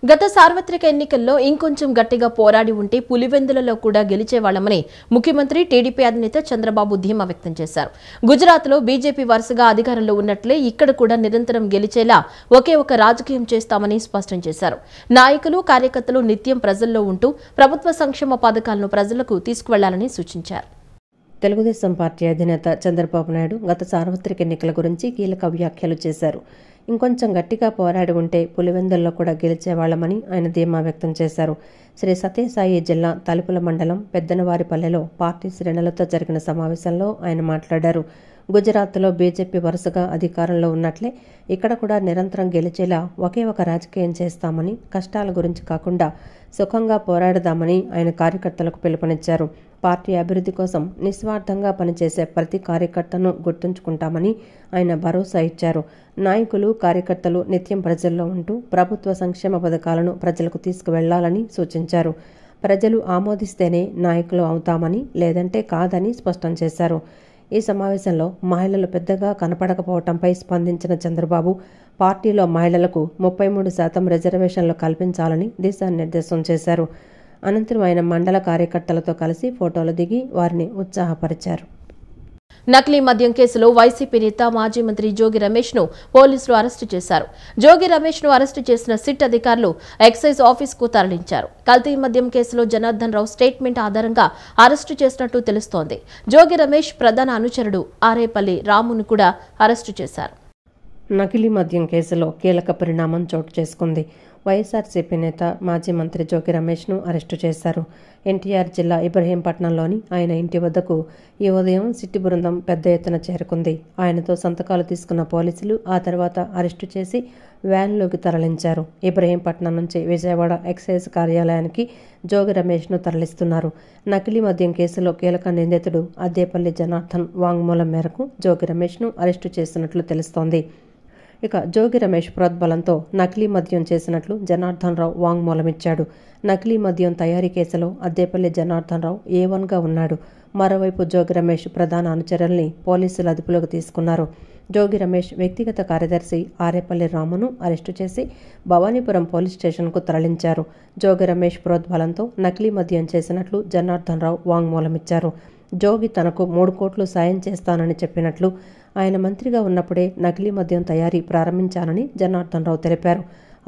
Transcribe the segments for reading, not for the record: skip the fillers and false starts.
గత సార్వత్రిక ఎన్నికల్లో ఇంకొంచెం గట్టిగా పోరాడి ఉంటే పులివెందులలో కూడా గెలిచేవాళ్లమని ముఖ్యమంత్రి టీడీపీ అధినేత చంద్రబాబు ధీమా వ్యక్తం చేశారు. గుజరాత్లో బీజేపీ వరుసగా అధికారంలో ఉన్నట్లే ఇక్కడ కూడా నిరంతరం గెలిచేలా ఒకే ఒక రాజకీయం చేస్తామని స్పష్టం చేశారు. నాయకులు, కార్యకర్తలు నిత్యం ప్రజల్లో ఉంటూ ప్రభుత్వ సంక్షేమ పథకాలను ప్రజలకు తీసుకువెళ్లాలని సూచించారు. తెలుగుదేశం పార్టీ అధినేత చంద్రబాబు నాయుడు గత సార్వత్రిక ఎన్నికల గురించి కీలక వ్యాఖ్యలు చేశారు. ఇంకొంచెం గట్టిగా పోరాడి ఉంటే పులివెందుల్లో కూడా గెలిచేవాళ్లమని ఆయన ధీమా వ్యక్తం చేశారు. శ్రీ సత్యసాయి జిల్లా తలుపుల మండలం పెద్దనవారిపల్లెలో పార్టీ శ్రేణులతో జరిగిన సమావేశంలో ఆయన మాట్లాడారు. గుజరాత్లో బీజేపీ వరుసగా అధికారంలో ఉన్నట్లే ఇక్కడ కూడా నిరంతరం గెలిచేలా ఒకే ఒక రాజకీయం చేస్తామని, కష్టాల గురించి కాకుండా సుఖంగా పోరాడదామని ఆయన కార్యకర్తలకు పిలుపునిచ్చారు. పార్టీ అభివృద్ధి కోసం నిస్వార్థంగా పనిచేసే ప్రతి కార్యకర్తను గుర్తుంచుకుంటామని ఆయన భరోసా ఇచ్చారు. నాయకులు, కార్యకర్తలు నిత్యం ప్రజల్లో ఉంటూ ప్రభుత్వ సంక్షేమ పథకాలను ప్రజలకు తీసుకువెళ్లాలని సూచించారు. ప్రజలు ఆమోదిస్తేనే నాయకులు అవుతామని, లేదంటే కాదని స్పష్టం చేశారు. ఈ సమావేశంలో మహిళలు పెద్దగా కనపడకపోవడంపై స్పందించిన చంద్రబాబు పార్టీలో మహిళలకు 33% రిజర్వేషన్లు కల్పించాలని దిశానిర్దేశం చేశారు. అనంతరం ఆయన మండల కార్యకర్తలతో కలిసి ఫోటోలు దిగి వారిని ఉత్సాహపరిచారు. నకిలీ మద్యం కేసులో వైసీపీ నేత మాజీ మంత్రి జోగి రమేష్ ను పోలీసులు అరెస్టు చేశారు. జోగి రమేష్ ను అరెస్టు చేసిన సిట్ అధికారులు ఎక్సైజ్ ఆఫీసుకు తరలించారు. కల్తీ మద్యం కేసులో జనార్దన్ రావు స్టేట్మెంట్ ఆధారంగా అరెస్టు చేసినట్టు తెలుస్తోంది. జోగి రమేష్ ప్రధాన అనుచరుడు ఆరేపల్లి రామును కూడా అరెస్టు చేశారు. నకిలీ మద్యం కేసులో కీలక పరిణామం చోటు చేసుకుంది. వైఎస్ఆర్సీపీ నేత మాజీ మంత్రి జోగి రమేష్ను అరెస్టు చేశారు. ఎన్టీఆర్ జిల్లా ఇబ్రహీంపట్నంలోని ఆయన ఇంటి వద్దకు ఈ ఉదయం సిట్టి బృందం పెద్ద ఎత్తున చేరుకుంది. ఆయనతో సంతకాలు తీసుకున్న పోలీసులు ఆ తర్వాత అరెస్టు చేసి వ్యాన్లోకి తరలించారు. ఇబ్రహీంపట్నం నుంచి విజయవాడ ఎక్సైజ్ కార్యాలయానికి జోగి రమేష్ను తరలిస్తున్నారు. నకిలీ మద్యం కేసులో కీలక నిందితుడు అద్దేపల్లి జనార్దన్ వాంగ్మూలం మేరకు జోగి రమేష్ను అరెస్టు చేసినట్లు తెలుస్తోంది. ఇక జోగి రమేష్ ప్రోద్బలంతో నకిలీ మద్యం చేసినట్లు జనార్దన్ రావు వాంగ్మూలమిచ్చాడు. నకిలీ మద్యం తయారీ కేసులో అద్దేపల్లి జనార్దన్ రావు A1గా ఉన్నాడు. మరోవైపు జోగి రమేష్ ప్రధాన అనుచరుల్ని పోలీసులు అదుపులోకి తీసుకున్నారు. జోగి రమేష్ వ్యక్తిగత కార్యదర్శి ఆరేపల్లి రామును అరెస్టు చేసి భవానీపురం పోలీస్ స్టేషన్కు తరలించారు. జోగి రమేష్ ప్రోద్బలంతో నకిలీ మద్యం చేసినట్లు జనార్దన్ రావు వాంగ్మూలమిచ్చారు. జోగి తనకు 3 కోట్లు సాయం చేస్తానని చెప్పినట్లు, ఆయన మంత్రిగా ఉన్నప్పుడే నకిలీ మద్యం తయారీ ప్రారంభించానని జనార్దన్ రావు తెలిపారు.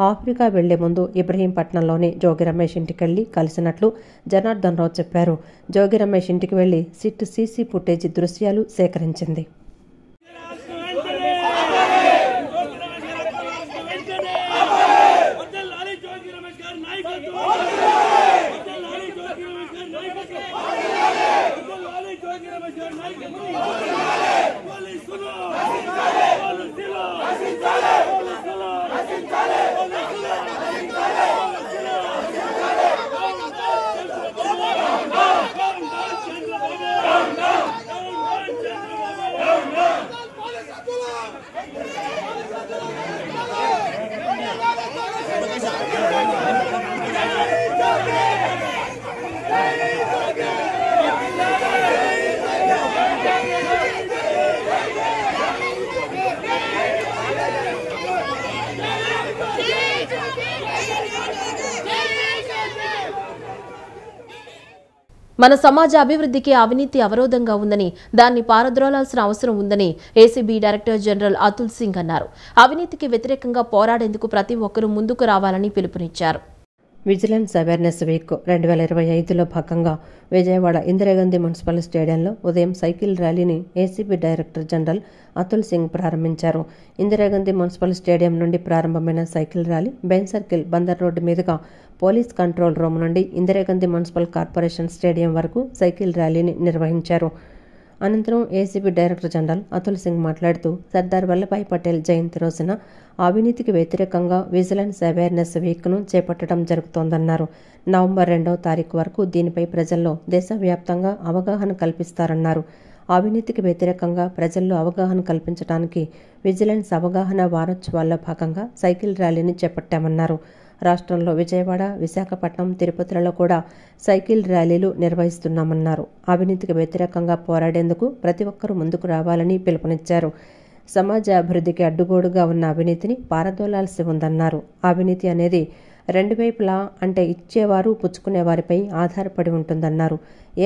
ఆఫ్రికా వెళ్లే ముందు ఇబ్రహీంపట్నంలోని జోగి రమేష్ ఇంటికెళ్లి కలిసినట్లు జనార్దన్ రావు చెప్పారు. జోగి రమేష్ ఇంటికి వెళ్లి సిట్ సీసీ ఫుటేజీ దృశ్యాలు సేకరించింది. మన సమాజ అభివృద్ధికి అవినీతి అవరోధంగా ఉందని, దాన్ని పారద్రోలాల్సిన అవసరం ఉందని ACB director general Atul Singh అన్నారు. అవినీతికి వ్యతిరేకంగా పోరాడేందుకు ప్రతి ఒక్కరూ ముందుకు రావాలని పిలుపునిచ్చారు. విజిలెన్స్ అవేర్నెస్ వీక్ 2025లో భాగంగా విజయవాడ ఇందిరాగాంధీ మున్సిపల్ స్టేడియంలో ఉదయం సైకిల్ ర్యాలీని ACB director general Atul Singh ప్రారంభించారు. ఇందిరాగాంధీ మున్సిపల్ స్టేడియం నుండి ప్రారంభమైన cycle rally Ben circle, Bandar road మీదుగా పోలీస్ కంట్రోల్ రూమ్ నుండి ఇందిరాగాంధీ మున్సిపల్ కార్పొరేషన్ స్టేడియం వరకు సైకిల్ ర్యాలీని నిర్వహించారు. అనంతరం ACB director general Atul Singh మాట్లాడుతూ సర్దార్ వల్లభాయ్ పటేల్ జయంతి రోజున అవినీతికి వ్యతిరేకంగా విజిలెన్స్ అవేర్నెస్ వీక్ను చేపట్టడం జరుగుతోందన్నారు. నవంబర్ 2వ తారీఖు వరకు దీనిపై ప్రజల్లో దేశవ్యాప్తంగా అవగాహన కల్పిస్తారన్నారు. అవినీతికి వ్యతిరేకంగా ప్రజల్లో అవగాహన కల్పించడానికి విజిలెన్స్ అవగాహన వారోత్సవాల్లో భాగంగా సైకిల్ ర్యాలీని చేపట్టామన్నారు. రాష్ట్రంలో విజయవాడ, విశాఖపట్నం, తిరుపతిలో కూడా సైకిల్ ర్యాలీలు నిర్వహిస్తున్నామన్నారు. అవినీతికి వ్యతిరేకంగా పోరాడేందుకు ప్రతి ఒక్కరూ ముందుకు రావాలని పిలుపునిచ్చారు. సమాజ అభివృద్ధికి అడ్డుగోడుగా ఉన్న అవినీతిని పారదోలాల్సి ఉందన్నారు. అవినీతి అనేది రెండు వైపులా అంటే ఇచ్చేవారు పుచ్చుకునేవారిపై ఆధారపడి ఉంటుందన్నారు.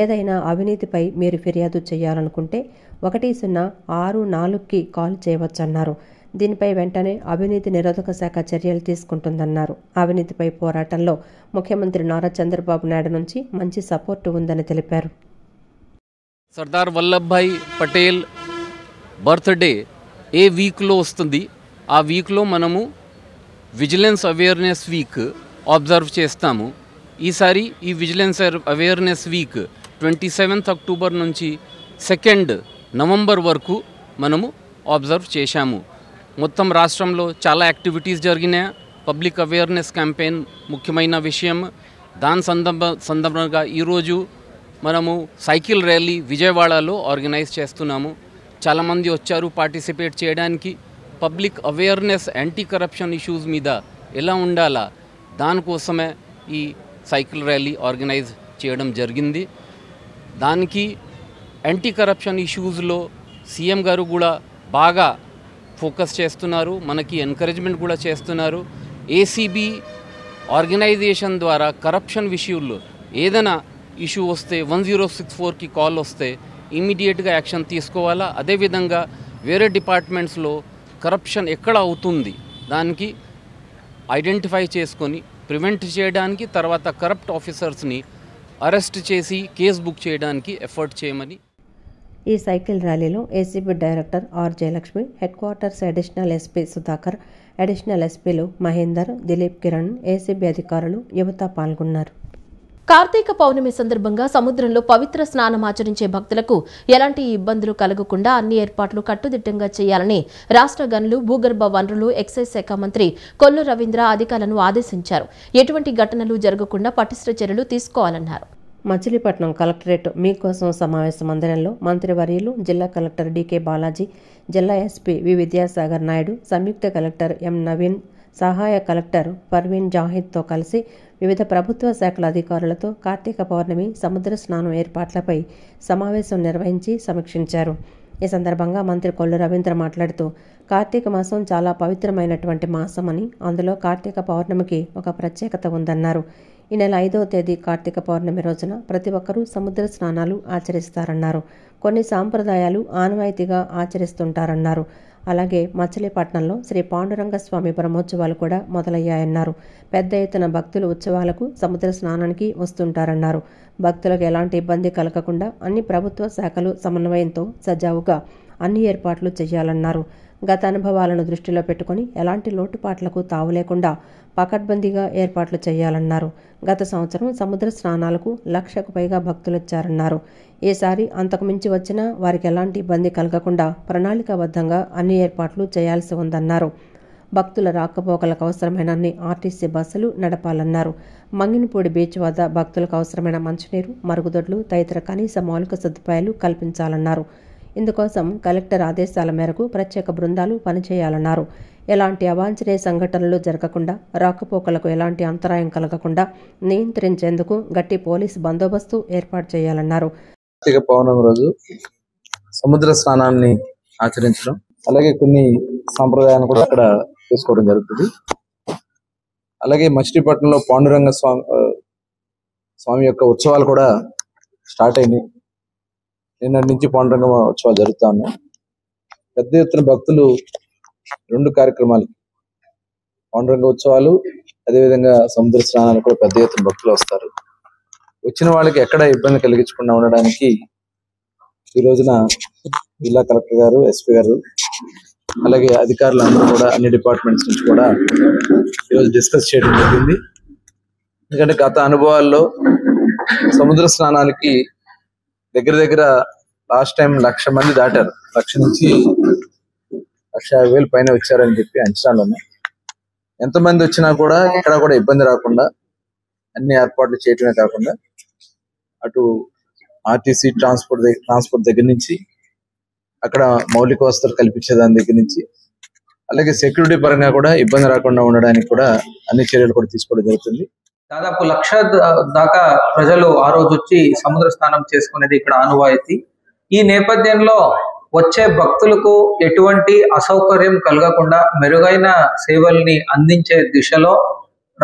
ఏదైనా అవినీతిపై మీరు ఫిర్యాదు చేయాలనుకుంటే 106-4కి కాల్ చేయవచ్చన్నారు. దీనిపై వెంటనే అవినీతి నిరోధక శాఖ చర్యలు తీసుకుంటుందన్నారు. అవినీతిపై పోరాటంలో ముఖ్యమంత్రి నారా చంద్రబాబు నాయుడు నుంచి మంచి సపోర్టు ఉందని తెలిపారు. సర్దార్ వల్లభాయ్ పటేల్ బర్త్డే ఏ వీక్లో వస్తుంది, ఆ వీక్లో మనము విజిలెన్స్ అవేర్నెస్ వీక్ అబ్జర్వ్ చేస్తాము. ఈసారి ఈ విజిలెన్స్ అవేర్నెస్ వీక్ 27 అక్టోబర్ నుంచి 2 నవంబర్ వరకు మనము అబ్జర్వ్ చేశాము. మొత్తం రాష్ట్రంలో చాలా యాక్టివిటీస్ జరిగినాయి. పబ్లిక్ అవేర్నెస్ క్యాంపెయిన్ ముఖ్యమైన విషయం. దాని సందర్భంగా ఈరోజు మనము సైకిల్ ర్యాలీ విజయవాడలో ఆర్గనైజ్ చేస్తున్నాము. చాలామంది వచ్చారు పార్టిసిపేట్ చేయడానికి. Public awareness anti corruption issues మీద ఎలా ఉండాలా దానికోసమే ఈ సైకిల్ ర్యాలీ ఆర్గనైజ్ చేయడం జరిగింది. దానికి యాంటీ కరప్షన్ ఇష్యూస్లో సీఎం గారు కూడా బాగా ఫోకస్ చేస్తున్నారు, మనకి ఎంకరేజ్మెంట్ కూడా చేస్తున్నారు. ఏసీబీ ఆర్గనైజేషన్ ద్వారా కరప్షన్ విషయంలో ఏదైనా ఇష్యూ వస్తే 1064కి కాల్ వస్తే ఇమీడియట్గా యాక్షన్ తీసుకోవాలా. అదేవిధంగా వేరే డిపార్ట్మెంట్స్లో కరప్షన్ ఎక్కడ అవుతుంది దానికి ఐడెంటిఫై చేసుకొని ప్రివెంట్ చేయడానికి, తర్వాత కరప్ట్ ఆఫీసర్స్ని అరెస్ట్ చేసి కేసు బుక్ చేయడానికి ఎఫర్ట్ చేయమని. ఈ సైకిల్ ర్యాలీలో ACB director R Jayalakshmi, headquarters additional SP Sudhakar, additional ఎస్పీలు మహేందర్, దిలీప్ కిరణ్, ఏసీబీ అధికారులు, యువత పాల్గొన్నారు. కార్తీక పౌర్ణమి సందర్భంగా సముద్రంలో పవిత్ర స్నానం ఆచరించే భక్తులకు ఎలాంటి ఇబ్బందులు కలగకుండా అన్ని ఏర్పాట్లు కట్టుదిట్టంగా చేయాలని రాష్ట్ర గనులు, భూగర్భ వనరులు, ఎక్సైజ్ శాఖ మంత్రి కొల్లు రవీంద్ర అధికారులను ఆదేశించారు. ఎటువంటి ఘటనలు జరగకుండా పటిష్ట చర్యలు తీసుకోవాలన్నారు. మచిలీపట్నం కలెక్టరేట్ మీకోసం సమావేశ మందిరంలో మంత్రివర్యులు, జిల్లా కలెక్టర్ డీకే బాలాజీ, జిల్లా ఎస్పీ వి విద్యాసాగర్ నాయుడు, సంయుక్త కలెక్టర్ ఎం నవీన్, సహాయ కలెక్టర్ పర్వీన్ జాహిద్తో కలిసి వివిధ ప్రభుత్వ శాఖల అధికారులతో కార్తీక పౌర్ణమి సముద్ర స్నానం ఏర్పాట్లపై సమావేశం నిర్వహించి సమీక్షించారు. ఈ సందర్భంగా మంత్రి కొల్లు రవీంద్ర మాట్లాడుతూ, కార్తీక మాసం చాలా పవిత్రమైనటువంటి మాసమని, అందులో కార్తీక పౌర్ణమికి ఒక ప్రత్యేకత ఉందన్నారు. ఈ నెల 5వ తేదీ కార్తీక పౌర్ణమి రోజున ప్రతి ఒక్కరూ సముద్ర స్నానాలు ఆచరిస్తారన్నారు. కొన్ని సాంప్రదాయాలు ఆనవాయితీగా ఆచరిస్తుంటారన్నారు. అలాగే మచిలీపట్నంలో శ్రీ పాండురంగ స్వామి బ్రహ్మోత్సవాలు కూడా మొదలయ్యాయన్నారు. పెద్ద ఎత్తున భక్తులు ఉత్సవాలకు, సముద్ర స్నానానికి వస్తుంటారన్నారు. భక్తులకు ఎలాంటి ఇబ్బంది కలగకుండా అన్ని ప్రభుత్వ శాఖలు సమన్వయంతో సజావుగా అన్ని ఏర్పాట్లు చేయాలన్నారు. గత అనుభవాలను దృష్టిలో పెట్టుకుని ఎలాంటి లోటుపాట్లకు తావు లేకుండా పకడ్బందీగా ఏర్పాట్లు చేయాలన్నారు. గత సంవత్సరం సముద్ర స్నానాలకు 1,00,000కు పైగా భక్తులొచ్చారన్నారు. ఈసారి అంతకు మించి వచ్చినా వారికి ఎలాంటి ఇబ్బంది కలగకుండా ప్రణాళికాబద్ధంగా అన్ని ఏర్పాట్లు చేయాల్సి ఉందన్నారు. భక్తుల రాకపోకలకు అవసరమైన అన్ని ఆర్టీసీ బస్సులు నడపాలన్నారు. మంగినపూడి బీచ్ వద్ద భక్తులకు అవసరమైన మంచినీరు, మరుగుదొడ్లు తదితర కనీస మౌలిక సదుపాయాలు కల్పించాలన్నారు. ఇందుకోసం కలెక్టర్ ఆదేశాల మేరకు ప్రత్యేక బృందాలు పనిచేయాలన్నారు. ఎలాంటి అవాంఛనీయ సంఘటనలు జరగకుండా, రాకపోకలకు ఎలాంటి అంతరాయం కలగకుండా నియంత్రించేందుకు గట్టి పోలీసు బందోబస్తు ఏర్పాటు చేయాలన్నారు. కార్తీక పౌర్ణమి రోజు సముద్ర స్నానాన్ని ఆచరించడం, అలాగే కొన్ని సాంప్రదాయాలను కూడా అక్కడ తీసుకోవడం జరుగుతుంది. అలాగే మచిలీపట్నంలో పాండురంగ స్వామి యొక్క ఉత్సవాలు కూడా స్టార్ట్ అయినాయి. నిన్నటి నుంచి పాండురంగ ఉత్సవాలు జరుగుతా ఉన్నాయి. పెద్ద ఎత్తున భక్తులు 2 కార్యక్రమాలు, పాండురంగ ఉత్సవాలు, అదేవిధంగా సముద్ర స్నానాలు కూడా పెద్ద ఎత్తున భక్తులు వస్తారు. వచ్చిన వాళ్ళకి ఎక్కడ ఇబ్బంది కలిగించకుండా ఉండడానికి ఈ రోజున జిల్లా కలెక్టర్ గారు, ఎస్పీ గారు, అలాగే అధికారులు అందరూ కూడా అన్ని డిపార్ట్మెంట్స్ నుంచి కూడా ఈరోజు డిస్కస్ చేయడం జరిగింది. ఎందుకంటే గత అనుభవాల్లో సముద్ర స్నానాలకి దగ్గర లాస్ట్ టైం 1,00,000 మంది దాటారు. 1,00,000 నుంచి 1,50,000 పైన వచ్చారని చెప్పి అంచనాలు ఉన్నాయి. ఎంతమంది వచ్చినా కూడా ఇక్కడ కూడా ఇబ్బంది రాకుండా అన్ని ఏర్పాట్లు చేయటమే కాకుండా అటు ఆర్టీసీ ట్రాన్స్పోర్ట్ దగ్గర నుంచి, అక్కడ మౌలిక వసతులు కల్పించే దాని దగ్గర నుంచి, అలాగే సెక్యూరిటీ పరంగా కూడా ఇబ్బంది రాకుండా ఉండడానికి కూడా అన్ని చర్యలు కూడా తీసుకోవడం జరుగుతుంది. దాదాపు 1,00,000 దాకా ప్రజలు ఆ రోజు వచ్చి సముద్ర స్నానం చేసుకునేది ఇక్కడ ఆనవాయితీ. ఈ నేపథ్యంలో వచ్చే భక్తులకు ఎటువంటి అసౌకర్యం కలగకుండా మెరుగైన సేవల్ని అందించే దిశలో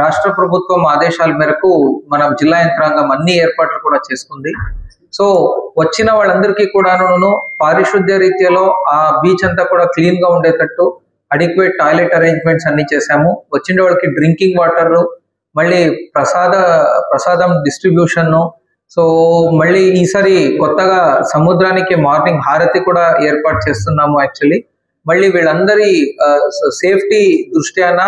రాష్ట్ర ప్రభుత్వం ఆదేశాల మేరకు మనం జిల్లా యంత్రాంగం అన్ని ఏర్పాట్లు కూడా చేసుకుంది. సో వచ్చిన వాళ్ళందరికీ కూడాను పారిశుద్ధ్య రీత్యాలో ఆ బీచ్ అంతా కూడా క్లీన్ గా ఉండేటట్టు అడిక్వేట్ టాయిలెట్ అరేంజ్మెంట్స్ అన్ని చేశాము. వచ్చిన వాళ్ళకి డ్రింకింగ్ వాటర్, మళ్ళీ ప్రసాదం డిస్ట్రిబ్యూషన్. సో మళ్ళీ ఈసారి కొత్తగా సముద్రానికి మార్నింగ్ హారతి కూడా ఏర్పాటు చేస్తున్నాము. యాక్చువల్లీ మళ్ళీ వీళ్ళందరి సేఫ్టీ దృష్ట్యాన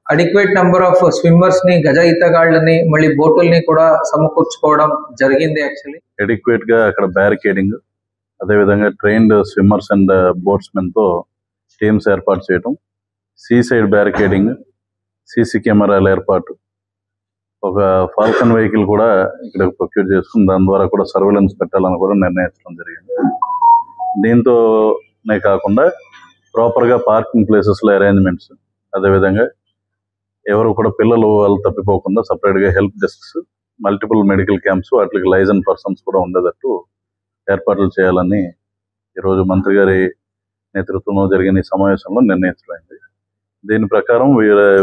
అడిక్వేట్ నెంబర్ ఆఫ్ స్విమ్మర్స్ ని, గజ ఈతగాళ్ళని, మళ్ళీ బోటుల్ని కూడా సమకూర్చుకోవడం జరిగింది. యాక్చువల్లీ అడిక్వేట్ గా అక్కడ బ్యారికేడింగ్, అదేవిధంగా ట్రైన్డ్ స్విమ్మర్స్ అండ్ బోట్స్మెన్ తో టీమ్స్ ఏర్పాటు చేయడం, సీ సైడ్ బ్యారికేడింగ్, సీసీ కెమెరాల ఏర్పాటు, ఒక ఫాల్కన్ వెహికల్ కూడా ఇక్కడ ప్రొక్యూర్ చేసుకుని దాని ద్వారా కూడా సర్వేలెన్స్ పెట్టాలని కూడా నిర్ణయించడం జరిగింది. దీంతోనే కాకుండా ప్రాపర్గా పార్కింగ్ ప్లేసెస్లో అరేంజ్మెంట్స్, అదేవిధంగా ఎవరు కూడా పిల్లలు వాళ్ళు తప్పిపోకుండా సపరేట్గా help desks, multiple medical camps, వాటికి లైజన్ పర్సన్స్ కూడా ఉండేటట్టు ఏర్పాట్లు చేయాలని ఈరోజు మంత్రి గారి నేతృత్వంలో జరిగిన ఈ సమావేశంలో నిర్ణయించబడింది. దీని ప్రకారం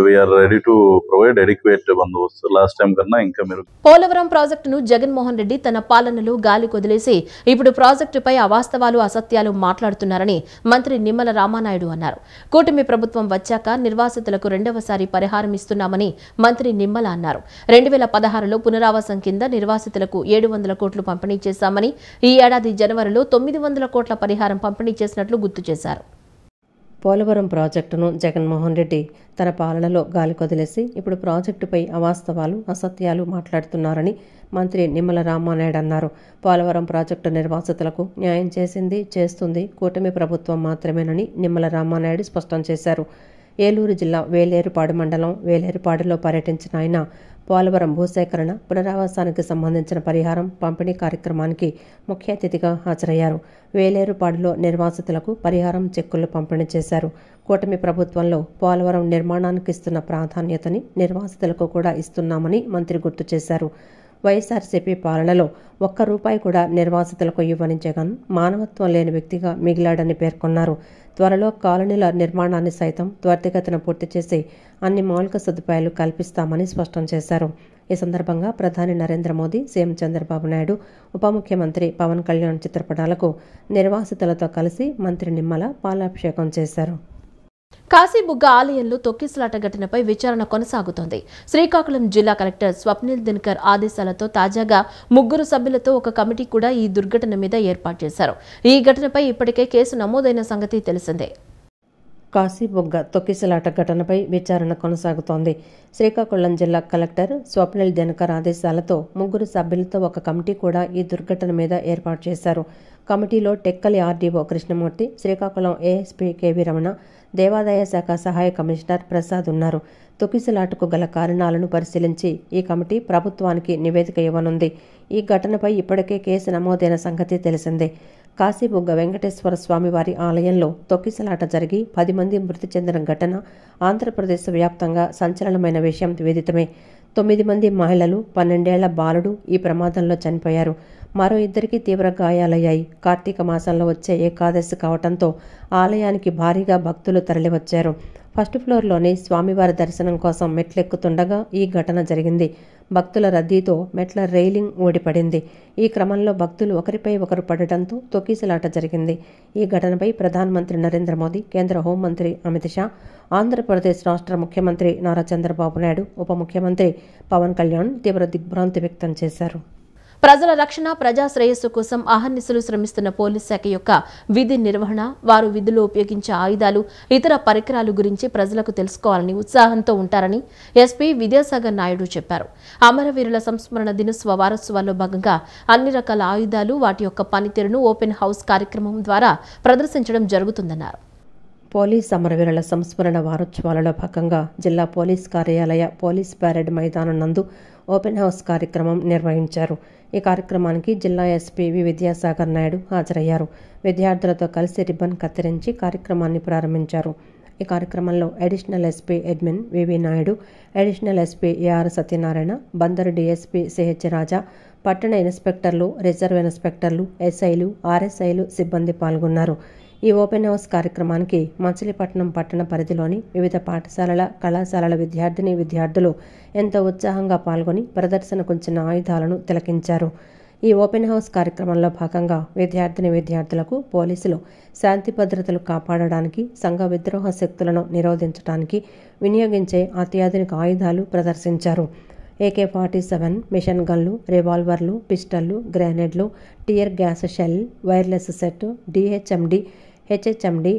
we are ready to provide adequate బందోబస్తు లాస్ట్ టైం కన్నా ఇంకా మీరు. పోలవరం ప్రాజెక్టును జగన్మోహన్ రెడ్డి తన పాలనలో గాలి కొదిలేసి ఇప్పుడు ప్రాజెక్టుపై అవాస్తవాలు, అసత్యాలు మాట్లాడుతున్నారని మంత్రి నిమ్మల రామానాయుడు అన్నారు. కూటమి ప్రభుత్వం వచ్చాక నిర్వాసితులకు రెండవసారి పరిహారం ఇస్తున్నామని మంత్రి నిమ్మల అన్నారు. 2016లో పునరావాసం కింద నిర్వాసితులకు 700 కోట్లు పంపిణీ చేశామని, ఈ ఏడాది జనవరిలో 900 కోట్ల పరిహారం పంపిణీ చేసినట్లు గుర్తు చేశారు. పోలవరం ప్రాజెక్టును జగన్మోహన్ రెడ్డి తన పాలనలో గాలి కొదిలేసి ఇప్పుడు ప్రాజెక్టుపై అవాస్తవాలు, అసత్యాలు మాట్లాడుతున్నారని మంత్రి నిమ్మల రామానాయుడు అన్నారు. పోలవరం ప్రాజెక్టు నిర్వాసితులకు న్యాయం చేసింది, చేస్తుంది కూటమి ప్రభుత్వం మాత్రమేనని నిమ్మల రామానాయుడు స్పష్టం చేశారు. ఏలూరు జిల్లా వేలేరుపాడు మండలం వేలేరుపాడులో పర్యటించిన ఆయన పోలవరం భూసేకరణ, పునరావాసానికి సంబంధించిన పరిహారం పంపిణీ కార్యక్రమానికి ముఖ్య అతిథిగా హాజరయ్యారు. వేలేరుపాడులో నిర్వాసితులకు పరిహారం చెక్కులు పంపిణీ చేశారు. కూటమి ప్రభుత్వంలో పోలవరం నిర్మాణానికి ఇస్తున్న ప్రాధాన్యతని నిర్వాసితులకు కూడా ఇస్తున్నామని మంత్రి గుర్తు చేశారు. వైఎస్ఆర్సీపీ పాలనలో ఒక్క రూపాయి కూడా నిర్వాసితులకు ఇవ్వని జగన్ మానవత్వం లేని వ్యక్తిగా మిగిలాడని పేర్కొన్నారు. త్వరలో కాలనీల నిర్మాణాన్ని సైతం త్వరితగతిన పూర్తి చేసి అన్ని మౌలిక సదుపాయాలు కల్పిస్తామని స్పష్టం చేశారు. ఈ సందర్భంగా ప్రధాని నరేంద్ర మోదీ, సీఎం చంద్రబాబు నాయుడు, ఉప ముఖ్యమంత్రి పవన్ కళ్యాణ్ చిత్రపటాలకు నిర్వాసితులతో కలిసి మంత్రి నిమ్మల పాలాభిషేకం చేశారు. కాశీబుగ్గ ఆలయంలో తొక్కిసలాట ఘటనపై విచారణ కొనసాగుతోంది. శ్రీకాకుళం జిల్లా కలెక్టర్ స్వప్నిల్ దినకర్ ఆదేశాలతో తాజాగా 3 సభ్యులతో ఒక కమిటీ కూడా ఈ దుర్ఘటన మీద ఏర్పాటు చేశారు. ఈ ఘటనపై ఇప్పటికే కేసు నమోదైన సంగతి తెలిసిందే. కాశీబుగ్గ తొక్కిసలాట ఘటనపై విచారణ కొనసాగుతోంది. శ్రీకాకుళం జిల్లా కలెక్టర్ స్వప్నిల్ దినకర్ ఆదేశాలతో 3 సభ్యులతో ఒక కమిటీ కూడా ఈ దుర్ఘటన మీద ఏర్పాటు చేశారు. కమిటీలో Tekkali RDO Krishnamurthy, Srikakulam ASP KV Ramana, దేవాదాయ శాఖ సహాయ కమిషనర్ ప్రసాద్ ఉన్నారు. తొక్కిసలాటకు గల కారణాలను పరిశీలించి ఈ కమిటీ ప్రభుత్వానికి నివేదిక ఇవ్వనుంది. ఈ ఘటనపై ఇప్పటికే కేసు నమోదైన సంగతి తెలిసిందే. కాశీబుగ్గ వెంకటేశ్వర స్వామివారి ఆలయంలో తొక్కిసలాట జరిగి 10 మంది మృతి చెందిన ఘటన ఆంధ్రప్రదేశ్ వ్యాప్తంగా సంచలనమైన విషయం విదితమే. 9 మంది మహిళలు, 12 ఏళ్ల బాలుడు ఈ ప్రమాదంలో చనిపోయారు. మరో 2కి తీవ్ర గాయాలయ్యాయి. కార్తీక మాసంలో వచ్చే ఏకాదశి కావడంతో ఆలయానికి భారీగా భక్తులు తరలివచ్చారు. ఫస్ట్ ఫ్లోర్లోని స్వామివారి దర్శనం కోసం మెట్లెక్కుతుండగా ఈ ఘటన జరిగింది. భక్తుల రద్దీతో మెట్ల రైలింగ్ ఊడిపడింది. ఈ క్రమంలో భక్తులు ఒకరిపై ఒకరు పడటంతో తొక్కిసలాట జరిగింది. ఈ ఘటనపై ప్రధానమంత్రి నరేంద్ర మోదీ, కేంద్ర హోంమంత్రి అమిత్ షా, ఆంధ్రప్రదేశ్ రాష్ట్ర ముఖ్యమంత్రి నారా చంద్రబాబు నాయుడు, ఉప ముఖ్యమంత్రి పవన్ కళ్యాణ్ తీవ్ర దిగ్భ్రాంతి వ్యక్తం చేశారు. ప్రజల రక్షణ, ప్రజా శ్రేయస్సు కోసం అహర్నిశలు శ్రమిస్తున్న పోలీస్ శాఖ యొక్క విధి నిర్వహణ, వారు విధుల్లో ఉపయోగించే ఆయుధాలు, ఇతర పరికరాలు గురించి ప్రజలకు తెలుసుకోవాలని ఉత్సాహంతో ఉంటారని ఎస్పీ విద్యాసాగర్ నాయుడు చెప్పారు. అమరవీరుల సంస్మరణ దినోత్సవ వారోత్సవాల్లో భాగంగా అన్ని రకాల ఆయుధాలు, వాటి యొక్క పనితీరును ఓపెన్ హౌస్ కార్యక్రమం ద్వారా ప్రదర్శించడం జరుగుతుందన్నారు. పోలీస్ అమరవీరుల సంస్మరణ వారోత్సవాలలో భాగంగా జిల్లా పోలీస్ కార్యాలయ పోలీస్ పరేడ్ మైదానం నందు ఓపెన్ హౌస్ కార్యక్రమం నిర్వహించారు. ఈ కార్యక్రమానికి జిల్లా ఎస్పీ విద్యాసాగర్ నాయుడు హాజరయ్యారు. విద్యార్థులతో కలిసి రిబ్బన్ కత్తిరించి కార్యక్రమాన్ని ప్రారంభించారు. ఈ కార్యక్రమంలో additional SP admin VV Naidu, additional SP AR Satyanarayana, Bandar DSP CH Raja, పట్టణ ఇన్స్పెక్టర్లు, రిజర్వ్ ఇన్స్పెక్టర్లు, ఎస్ఐలు, ఆర్ఎస్ఐలు సిబ్బంది పాల్గొన్నారు. ఈ ఓపెన్ హౌస్ కార్యక్రమానికి మచిలీపట్నం పట్టణ పరిధిలోని వివిధ పాఠశాలల కళాశాలల విద్యార్థులు ఎంతో ఉత్సాహంగా పాల్గొని ప్రదర్శనకుంచిన ఆయుధాలను తిలకించారు. ఈ ఓపెన్ హౌస్ కార్యక్రమంలో భాగంగా విద్యార్థులకు పోలీసులు శాంతి భద్రతలు కాపాడడానికి, సంఘ విద్రోహ శక్తులను నిరోధించడానికి వినియోగించే అత్యాధునిక ఆయుధాలు ప్రదర్శించారు. AK-47 మిషన్ గన్లు, రివాల్వర్లు, పిస్టళ్లు, గ్రెనేడ్లు, tear gas shell, wireless set, DHMD, HHMD,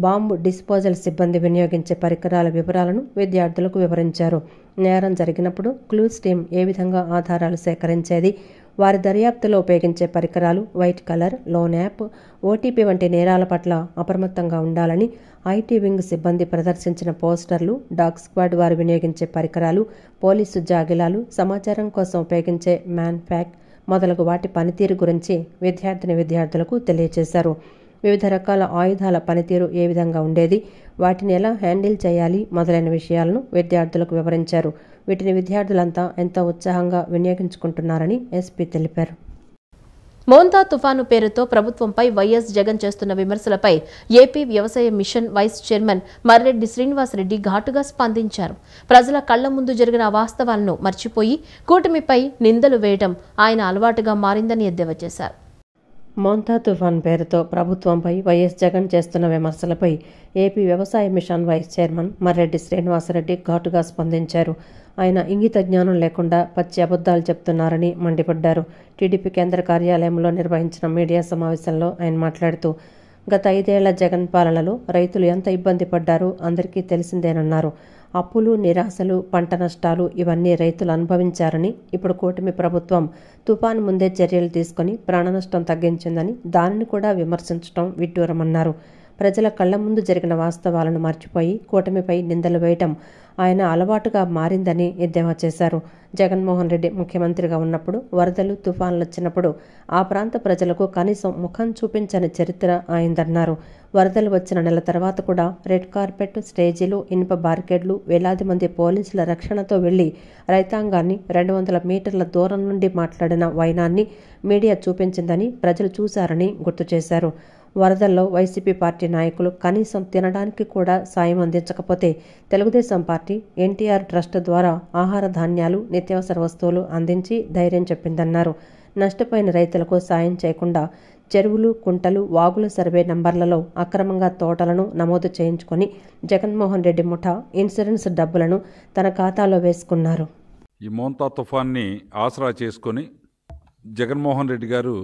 bomb disposal సిబ్బంది వినియోగించే పరికరాల వివరాలను విద్యార్థులకు వివరించారు. నేరం జరిగినప్పుడు క్లూస్ టీం ఏ విధంగా ఆధారాలు సేకరించేది, వారి దర్యాప్తులో ఉపయోగించే పరికరాలు, white colour, loan app, OTP వంటి నేరాల పట్ల అప్రమత్తంగా ఉండాలని IT వింగ్ సిబ్బంది ప్రదర్శించిన పోస్టర్లు, డాగ్ స్క్వాడ్ వారు వినియోగించే పరికరాలు, పోలీసు జాగిలాలు, సమాచారం కోసం ఉపయోగించే మ్యాన్ ఫ్యాక్ మొదలగు వాటి పనితీరు గురించి విద్యార్థులకు తెలియజేశారు. వివిధ రకాల ఆయుధాల పనితీరు ఏ విధంగా ఉండేది, వాటిని ఎలా హ్యాండిల్ చేయాలి మొదలైన విషయాలను విద్యార్థులకు వివరించారు. వీటిని విద్యార్థులంతా ఎంతో ఉత్సాహంగా వినియోగించుకుంటున్నారని SP తెలిపారు. మోంతా తుఫాను పేరుతో ప్రభుత్వంపై వైఎస్ జగన్ చేస్తున్న విమర్శలపై ఏపీ వ్యవసాయ mission vice chairman Marreddy Srinivasareddy ఘాటుగా స్పందించారు. ప్రజల కళ్ల ముందు జరిగిన వాస్తవాలను మర్చిపోయి కూటమిపై నిందలు వేయడం ఆయన అలవాటుగా మారిందని ఎద్దేవా చేశారు. మోంతా తుఫాన్ పేరుతో ప్రభుత్వంపై వైఎస్ జగన్ చేస్తున్న విమర్శలపై ఏపీ వ్యవసాయ mission vice chairman Marreddy Srinivasareddy ఘాటుగా స్పందించారు. ఆయన ఇంగిత జ్ఞానం లేకుండా పచ్చి అబద్ధాలు చెప్తున్నారని మండిపడ్డారు. టీడీపీ కేంద్ర కార్యాలయంలో నిర్వహించిన మీడియా సమావేశంలో ఆయన మాట్లాడుతూ, గత 5 ఏళ్ల జగన్ పాలనలో రైతులు ఎంత ఇబ్బంది పడ్డారో అందరికీ తెలిసిందేనన్నారు. అప్పులు, నిరాశలు, పంట నష్టాలు ఇవన్నీ రైతులు అనుభవించారని, ఇప్పుడు కూటమి ప్రభుత్వం తుఫాను ముందే చర్యలు తీసుకుని ప్రాణనష్టం తగ్గించిందని దానిని కూడా విమర్శించడం విడ్డూరమన్నారు. ప్రజల కళ్ల ముందు జరిగిన వాస్తవాలను మర్చిపోయి కూటమిపై నిందలు వేయటం ఆయన అలవాటుగా మారిందని ఎద్దేవా చేశారు. జగన్మోహన్ రెడ్డి ముఖ్యమంత్రిగా ఉన్నప్పుడు వరదలు, తుఫాన్లు వచ్చినప్పుడు ఆ ప్రాంత ప్రజలకు కనీసం ముఖం చూపించని చరిత్ర ఆయనదన్నారు. వరదలు వచ్చిన నెల తర్వాత కూడా రెడ్ కార్పెట్, స్టేజీలు, ఇనుప బారికేడ్లు, వేలాది మంది పోలీసుల రక్షణతో వెళ్లి రైతాంగాన్ని 200 మీటర్ల దూరం నుండి మాట్లాడిన వైనాన్ని మీడియా చూపించిందని ప్రజలు చూశారని గుర్తు చేశారు. వరదల్లో వైసీపీ పార్టీ నాయకులు కనీసం తినడానికి కూడా సాయం అందించకపోతే తెలుగుదేశం పార్టీ NTR ట్రస్ట్ ద్వారా ఆహార ధాన్యాలు, నిత్యావసర వస్తువులు అందించి ధైర్యం చెప్పిందన్నారు. నష్టపోయిన రైతులకు సాయం చేయకుండా చెరువులు, కుంటలు, వాగుల సర్వే నంబర్లలో అక్రమంగా తోటలను నమోదు చేయించుకొని జగన్మోహన్ రెడ్డి ముఠా ఇన్సూరెన్స్ డబ్బులను తన ఖాతాలో వేసుకున్నారు. ఈ మోంతా తుఫాన్ని ఆసరా చేసుకొని జగన్మోహన్ రెడ్డి గారు,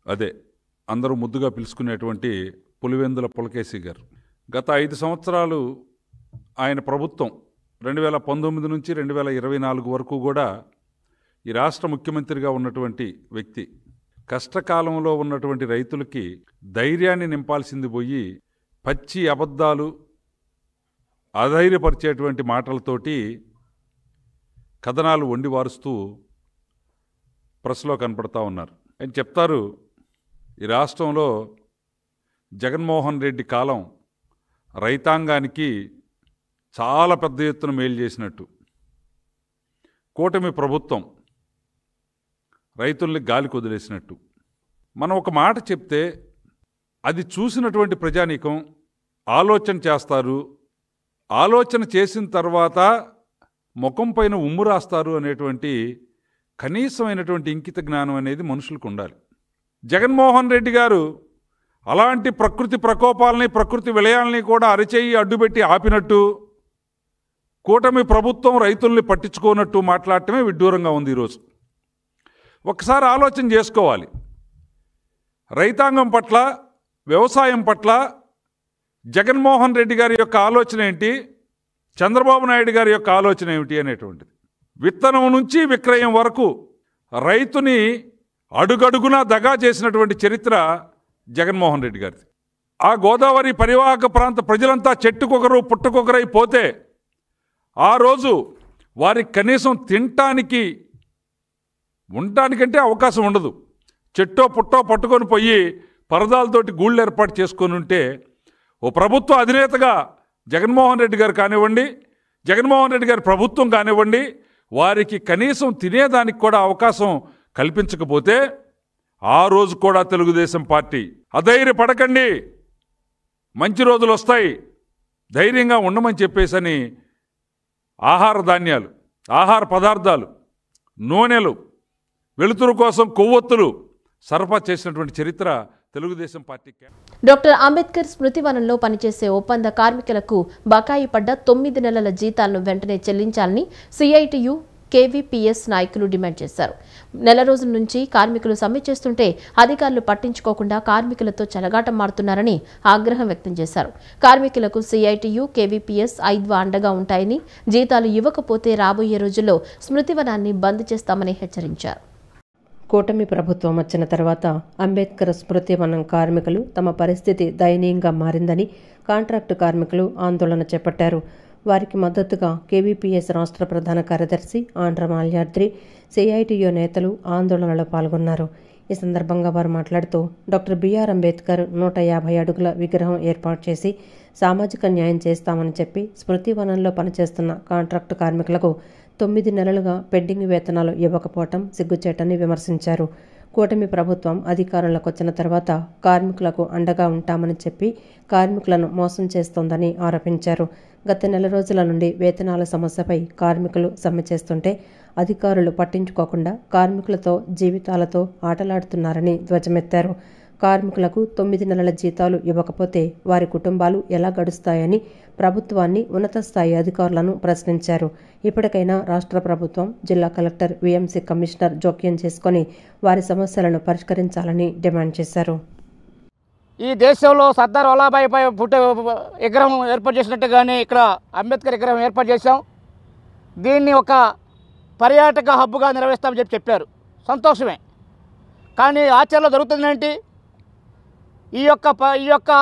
అదే అందరూ ముద్దుగా పిలుచుకునేటువంటి పులివెందుల పులకేశి గారు, గత 5 సంవత్సరాలు ఆయన ప్రభుత్వం 2019 నుంచి 2024 వరకు కూడా ఈ రాష్ట్ర ముఖ్యమంత్రిగా ఉన్నటువంటి వ్యక్తి కష్టకాలంలో ఉన్నటువంటి రైతులకి ధైర్యాన్ని నింపాల్సింది పోయి పచ్చి అబద్ధాలు, అధైర్యపరిచేటువంటి మాటలతోటి కథనాలు వండి వారుస్తూ ప్రెస్లో కనపడతా ఉన్నారు. ఆయన చెప్తారు, ఈ రాష్ట్రంలో జగన్మోహన్ రెడ్డి కాలం రైతాంగానికి చాలా పెద్ద ఎత్తున మేలు చేసినట్టు, కూటమి ప్రభుత్వం రైతుల్ని గాలికి వదిలేసినట్టు. మనం ఒక మాట చెప్తే అది చూసినటువంటి ప్రజానీకం ఆలోచన చేస్తారు, ఆలోచన చేసిన తర్వాత ముఖం పైన ఉమ్ము రాస్తారు అనేటువంటి కనీసమైనటువంటి ఇంకిత జ్ఞానం అనేది మనుషులకు ఉండాలి. జగన్మోహన్ రెడ్డి గారు అలాంటి ప్రకృతి ప్రకోపాలని, ప్రకృతి విలయాలని కూడా అరిచేయి అడ్డుపెట్టి ఆపినట్టు, కూటమి ప్రభుత్వం రైతుల్ని పట్టించుకోనట్టు మాట్లాడటమే విడ్డూరంగా ఉంది ఈరోజు. ఒకసారి ఆలోచన చేసుకోవాలి. రైతాంగం పట్ల, వ్యవసాయం పట్ల జగన్మోహన్ రెడ్డి గారి యొక్క ఆలోచన ఏంటి, చంద్రబాబు నాయుడు గారి యొక్క ఆలోచన ఏమిటి అనేటువంటిది. విత్తనం నుంచి విక్రయం వరకు రైతుని అడుగడుగునా దగా చేసినటువంటి చరిత్ర జగన్మోహన్ రెడ్డి గారిది. ఆ గోదావరి పరివాహక ప్రాంత ప్రజలంతా చెట్టుకొకరు పుట్టుకొకరై పోతే ఆ రోజు వారికి కనీసం తినటానికి ఉండటానికంటే అవకాశం ఉండదు. చెట్టో పుట్టో పట్టుకొని పోయి పరదాలతోటి గూళ్ళు ఏర్పాటు చేసుకొని ఉంటే ఓ ప్రభుత్వ అధినేతగా జగన్మోహన్ రెడ్డి గారు కానివ్వండి, జగన్మోహన్ రెడ్డి గారి ప్రభుత్వం కానివ్వండి, వారికి కనీసం తినేదానికి కూడా అవకాశం కల్పించకపోతే ఆ రోజు కూడా తెలుగుదేశం పార్టీ అధైర్యపడకండి, మంచి రోజులు వస్తాయి, ధైర్యంగా ఉండమని చెప్పేసని ఆహార ధాన్యాలు, ఆహార పదార్థాలు, నూనెలు, వెలుతురు కోసం కొవ్వొత్తులు సరఫరా చేసినటువంటి చరిత్ర తెలుగుదేశం పార్టీకి. డాక్టర్ అంబేద్కర్ స్మృతివనంలో పనిచేసే ఒప్పంద కార్మికులకు బకాయి పడ్డ 9 నెలల జీతాలను వెంటనే చెల్లించాలని సిఐటియు కేవీపీఎస్ నాయకులు డిమాండ్ చేశారు. నెల రోజుల నుంచి కార్మికులు సమ్మె చేస్తుంటే అధికారులు పట్టించుకోకుండా కార్మికులతో చెలగాటం మారుతున్నారని ఆగ్రహం వ్యక్తం చేశారు. కార్మికులకు సిఐటియు కేవీపీఎస్ ఐద్వా అండగా ఉంటాయని, జీతాలు ఇవ్వకపోతే రాబోయే రోజుల్లో స్మృతివనాన్ని బంద్ చేస్తామని హెచ్చరించారు. కూటమి ప్రభుత్వం వచ్చిన తర్వాత అంబేద్కర్ స్మృతివనం కార్మికులు తమ పరిస్థితి దయనీయంగా మారిందని కాంట్రాక్టు కార్మికులు ఆందోళన చేపట్టారు. వారికి మద్దతుగా కేవీపీఎస్ రాష్ట్ర ప్రధాన కార్యదర్శి ఆంధ్ర మాల్యాద్రి, సిఐటియు నేతలు ఆందోళనలో పాల్గొన్నారు. ఈ సందర్భంగా వారు మాట్లాడుతూ డాక్టర్ బిఆర్ అంబేద్కర్ 150 అడుగుల విగ్రహం ఏర్పాటు చేసి సామాజిక న్యాయం చేస్తామని చెప్పి స్మృతివనంలో పనిచేస్తున్న కాంట్రాక్టు కార్మికులకు 9 నెలలుగా పెండింగ్ వేతనాలు ఇవ్వకపోవటం సిగ్గుచేటని విమర్శించారు. కూటమి ప్రభుత్వం అధికారంలోకి వచ్చిన తర్వాత కార్మికులకు అండగా ఉంటామని చెప్పి కార్మికులను మోసం చేస్తోందని ఆరోపించారు. గత నెల రోజుల నుండి వేతనాల సమస్యపై కార్మికులు సమ్మె చేస్తుంటే అధికారులు పట్టించుకోకుండా కార్మికులతో జీవితాలతో ఆటలాడుతున్నారని ధ్వజమెత్తారు. కార్మికులకు 9 నెలల జీతాలు ఇవ్వకపోతే వారి కుటుంబాలు ఎలా గడుస్తాయని ప్రభుత్వాన్ని, ఉన్నత స్థాయి అధికారులను ప్రశ్నించారు. ఇప్పటికైనా రాష్ట్ర ప్రభుత్వం, జిల్లా కలెక్టర్, వీఎంసీ కమిషనర్ జోక్యం చేసుకుని వారి సమస్యలను పరిష్కరించాలని డిమాండ్ చేశారు. ఈ దేశంలో సర్దార్ వల్లభాయ్ విగ్రహం ఏర్పాటు చేసినట్టుగానే ఇక్కడ అంబేద్కర్ విగ్రహం ఏర్పాటు చేశాం. దీన్ని ఒక పర్యాటక హబ్బుగా నిర్వహిస్తామని చెప్పారు. సంతోషమే. కానీ ఆచరణలో జరుగుతుంది ఏంటి? ఈ యొక్క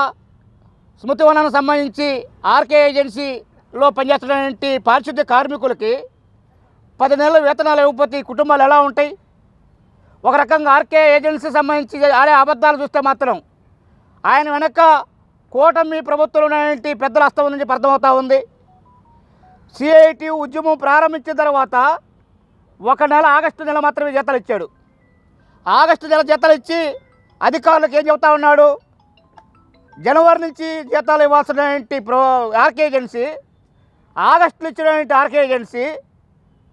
స్మృతివనానికి సంబంధించి ఆర్కే ఏజెన్సీలో పనిచేస్తున్నటువంటి పారిశుద్ధ్య కార్మికులకి 10 నెలల వేతనాలు ఇవ్వకపోతే కుటుంబాలు ఎలా ఉంటాయి? ఒక రకంగా ఆర్కే ఏజెన్సీ సంబంధించి ఆడే అబద్ధాలు చూస్తే మాత్రం ఆయన వెనక కూటమి ప్రభుత్వంలో ఉన్నటువంటి పెద్దల హస్తం నుంచి అర్థమవుతూ ఉంది. సిఐటి ఉద్యమం ప్రారంభించిన తర్వాత 1 నెల ఆగస్టు నెల మాత్రమే జీతాలు ఇచ్చాడు. ఆగస్టు నెల జీతాలు ఇచ్చి అధికారులకు ఏం చెబుతా ఉన్నాడు? జనవరి నుంచి జీతాలు ఇవ్వాల్సినటువంటి ఆర్కే ఏజెన్సీ, ఆగస్టులో ఇచ్చినటువంటి ఆర్కే ఏజెన్సీ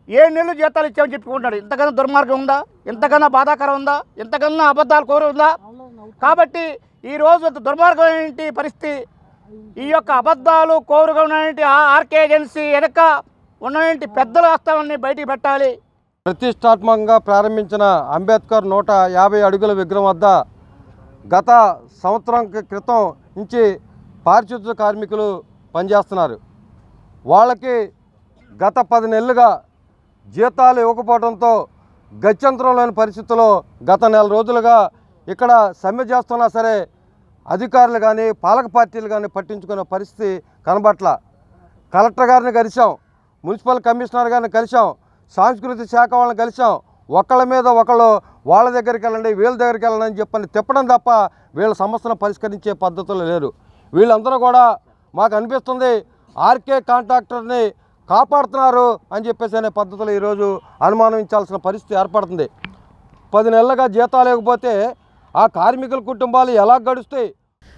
7 నెలలు జీతాలు ఇచ్చామని చెప్పుకుంటాడు. ఇంతకన్నా దుర్మార్గం ఉందా? ఇంతకన్నా బాధాకరం ఉందా? ఇంతకన్నా అబద్ధాలు కోరు ఉందా? కాబట్టి ఈరోజు దుర్మార్గమైనటువంటి పరిస్థితి. ఈ యొక్క అబద్ధాలు కోరుగా ఉన్నటువంటి ఆర్కే ఏజెన్సీ వెనక ఉన్నటువంటి పెద్దల హస్తాన్ని బయటికి పెట్టాలి. ప్రతిష్టాత్మకంగా ప్రారంభించిన అంబేద్కర్ 150 అడుగుల విగ్రహం వద్ద గత సంవత్సరం క్రితం నుంచి పారిశుద్ధ్య కార్మికులు పనిచేస్తున్నారు. వాళ్ళకి గత 10 నెలలుగా జీతాలు ఇవ్వకపోవడంతో గత్యంతరం లేని పరిస్థితుల్లో గత నెల రోజులుగా ఇక్కడ సమ్మె చేస్తున్నా సరే అధికారులు కానీ పాలక పార్టీలు కానీ పట్టించుకునే పరిస్థితి కనబట్ల. కలెక్టర్ గారిని కలిసాం, మున్సిపల్ కమిషనర్ గారిని కలిసాం, సాంస్కృతిక శాఖ వాళ్ళని కలిసాం. ఒకళ్ళ మీద ఒకళ్ళు వాళ్ళ దగ్గరికి వెళ్ళండి, వీళ్ళ దగ్గరికి వెళ్ళండి అని చెప్పని తిప్పడం తప్ప వీళ్ళ సమస్యను పరిష్కరించే పద్ధతులు లేరు. వీళ్ళందరూ కూడా మాకు అనిపిస్తుంది ఆర్కే కాంట్రాక్టర్ని కాపాడుతున్నారు అని చెప్పేసి అనే పద్ధతులు ఈరోజు అనుమానించాల్సిన పరిస్థితి ఏర్పడుతుంది. 10 నెలలుగా జీతాలు ఇవ్వకపోతే ఆ కార్మికుల కుటుంబాలు ఎలా గడుస్తాయి?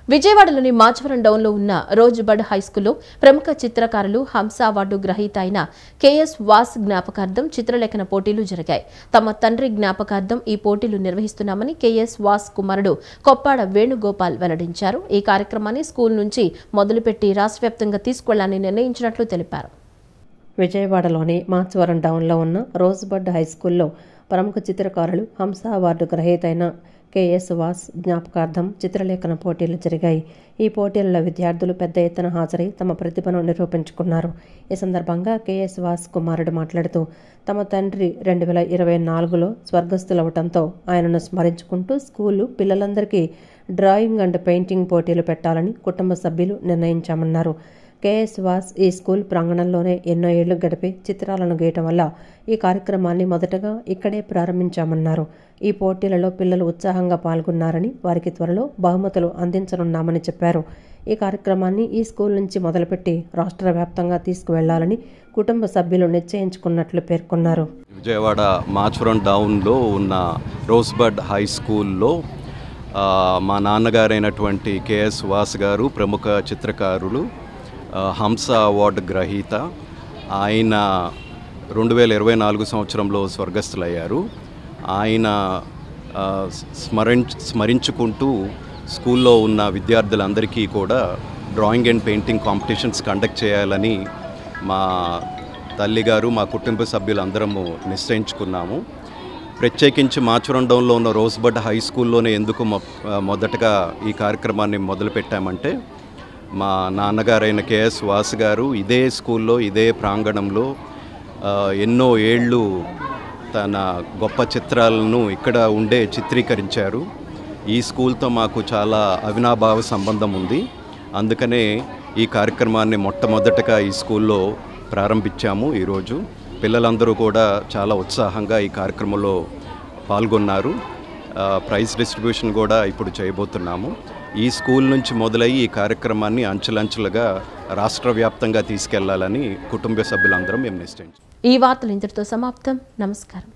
విజయవాడలోని మాచవరం డౌన్లో ఉన్న రోజుబడ్ హైస్కూల్లో ప్రముఖ చిత్రకారులు హంస అవార్డు గ్రహీత అయిన కేఎస్ వాస్ జ్ఞాపకార్థం చిత్రలేఖన పోటీలు జరిగాయి. తమ తండ్రి జ్ఞాపకార్థం ఈ పోటీలు నిర్వహిస్తున్నామని కేఎస్ వాస్ కుమారుడు కొప్పాడ వేణుగోపాల్ వెల్లడించారు. ఈ కార్యక్రమాన్ని స్కూల్ నుంచి మొదలుపెట్టి రాష్ట్ర వ్యాప్తంగా తీసుకెళ్లాలని నిర్ణయించినట్లు తెలిపారు. విజయవాడలోని మాచవరం డౌన్లో ఉన్న రోజుబడ్ హైస్కూల్లో ప్రముఖ చిత్రకారులు హంస అవార్డు గ్రహీత అయిన కేఎస్ వాస్ జ్ఞాపకార్థం చిత్రలేఖన పోటీలు జరిగాయి. ఈ పోటీలలో విద్యార్థులు పెద్ద ఎత్తున హాజరై తమ ప్రతిభను నిరూపించుకున్నారు. ఈ సందర్భంగా కేఎస్ వాస్ కుమారుడు మాట్లాడుతూ తమ తండ్రి 2024లో స్వర్గస్థులవటంతో ఆయనను స్మరించుకుంటూ స్కూలు పిల్లలందరికీ డ్రాయింగ్ అండ్ పెయింటింగ్ పోటీలు పెట్టాలని కుటుంబ సభ్యులు నిర్ణయించామన్నారు. కేఎస్ వాస్ ఈ స్కూల్ ప్రాంగణంలోనే ఎన్నో ఏళ్లు గడిపి చిత్రాలను గీయటం వల్ల ఈ కార్యక్రమాన్ని మొదటగా ఇక్కడే ప్రారంభించామన్నారు. ఈ పోటీలలో పిల్లలు ఉత్సాహంగా పాల్గొన్నారని, వారికి త్వరలో బహుమతులు అందించనున్నామని చెప్పారు. ఈ కార్యక్రమాన్ని ఈ స్కూల్ నుంచి మొదలుపెట్టి రాష్ట్ర వ్యాప్తంగా తీసుకువెళ్లాలని కుటుంబ సభ్యులు నిశ్చయించుకున్నట్లు పేర్కొన్నారు. విజయవాడ మాచవరం డౌన్లో ఉన్న రోజ్బడ్ హై స్కూల్లో మా నాన్నగారైనటువంటి కేఎస్ వాస్ గారు ప్రముఖ చిత్రకారులు, హంస అవార్డు గ్రహీత. ఆయన 2024 సంవత్సరంలో స్వర్గస్థులయ్యారు. ఆయన స్మరించుకుంటూ స్కూల్లో ఉన్న విద్యార్థులందరికీ కూడా drawing and painting competitions conduct చేయాలని మా తల్లిగారు, మా కుటుంబ సభ్యులందరము నిశ్చయించుకున్నాము. ప్రత్యేకించి మాచురండంలో ఉన్న రోజ్బడ్ హై స్కూల్లోనే ఎందుకు మొదటగా ఈ కార్యక్రమాన్ని మొదలుపెట్టామంటే, మా నాన్నగారైన కేఎస్ వాస్ గారు ఇదే స్కూల్లో, ఇదే ప్రాంగణంలో ఎన్నో ఏళ్ళు తన గొప్ప చిత్రాలను ఇక్కడ ఉండే చిత్రీకరించారు. ఈ స్కూల్తో మాకు చాలా అవినాభావ సంబంధం ఉంది. అందుకనే ఈ కార్యక్రమాన్ని మొట్టమొదటగా ఈ స్కూల్లో ప్రారంభించాము. ఈరోజు పిల్లలందరూ కూడా చాలా ఉత్సాహంగా ఈ కార్యక్రమంలో పాల్గొన్నారు. ప్రైజ్ డిస్ట్రిబ్యూషన్ కూడా ఇప్పుడు చేయబోతున్నాము. ఈ స్కూల్ నుంచి మొదలయ్యి ఈ కార్యక్రమాన్ని అంచెలంచెలుగా రాష్ట్ర వ్యాప్తంగా తీసుకెళ్లాలని కుటుంబ సభ్యులందరం మేము నిశ్చయించాం. ఈ వార్తలు ఇంతటితో సమాప్తం. నమస్కారం.